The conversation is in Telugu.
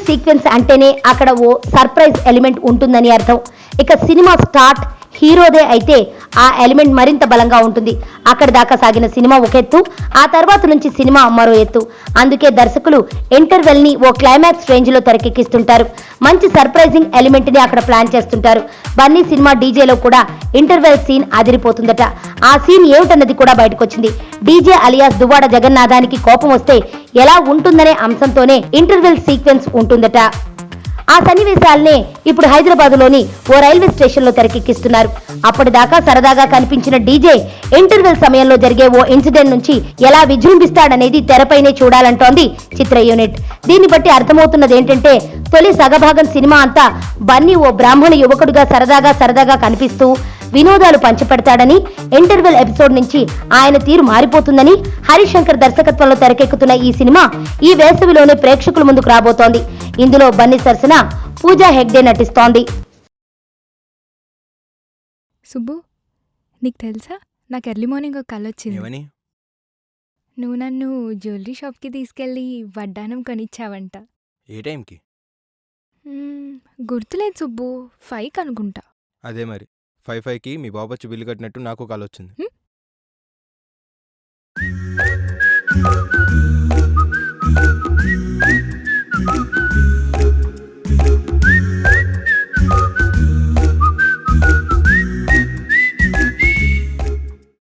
సీక్వెన్స్ అంటేనే అక్కడ ఓ సర్ప్రైజ్ ఎలిమెంట్ ఉంటుందని అర్థం. ఇక సినిమా స్టార్ట్ హీరోదే అయితే ఆ ఎలిమెంట్ మరింత బలంగా ఉంటుంది. అక్కడి దాకా సాగిన సినిమా ఒక ఎత్తు, ఆ తర్వాత నుంచి సినిమా మరో ఎత్తు. అందుకే దర్శకులు ఇంటర్వెల్ ని ఓ క్లైమాక్స్ రేంజ్ లో తెరకెక్కిస్తుంటారు. మంచి సర్ప్రైజింగ్ ఎలిమెంట్ ని అక్కడ ప్లాన్ చేస్తుంటారు. బన్నీ సినిమా డీజేలో కూడా ఇంటర్వెల్ సీన్ అదిరిపోతుందట. ఆ సీన్ ఏమిటన్నది కూడా బయటకొచ్చింది. డీజే అలియాస్ దువ్వాడ జగన్నాథానికి కోపం వస్తే ఎలా ఉంటుందనే అంశంతోనే ఇంటర్వెల్ సీక్వెన్స్ ఉంటుందట. ఆ సన్నివేశాలనే ఇప్పుడు హైదరాబాద్ లోని ఓ రైల్వే స్టేషన్ లో తెరకెక్కిస్తున్నారు. అప్పటిదాకా సరదాగా కనిపించిన డీజే ఇంటర్వెల్ సమయంలో జరిగే ఓ ఇన్సిడెంట్ నుంచి ఎలా విజృంభిస్తాడనేది తెరపైనే చూడాలంటోంది చిత్ర యూనిట్. దీన్ని బట్టి అర్థమవుతున్నది ఏంటంటే తొలి సగభాగం సినిమా అంతా బన్నీ ఓ బ్రాహ్మణ యువకుడిగా సరదాగా కనిపిస్తూ వినోదాలు పంచిపెడతాడని, ఇంటర్వెల్ ఎపిసోడ్ నుంచి ఆయన తీరు మారిపోతుందని, హరిశంకర్ దర్శకత్వంలో తెరకెక్కుతున్న ఈ సినిమా ఈ వేసవిలోనే ప్రేక్షకుల ముందుకు రాబోతోంది. ఇందులో బన్నీ సరసన పూజా హెగ్డే నటిస్తోంది. సుబ్బు, నీకు తెలుసా, నాకు ఎర్లీ మార్నింగ్ ఒక కల వచ్చింది. నువ్వు నన్ను జ్యువెలరీ షాప్కి తీసుకెళ్ళి వడ్డానం కొనిచ్చావంట. ఏ టైంకి? గుర్తులేదు సుబ్బు, 5 అనుకుంటా. అదే మరి 5కి మీ బాబు వచ్చి బిల్లు కట్టినట్టు నాకు కాల్ వచ్చింది.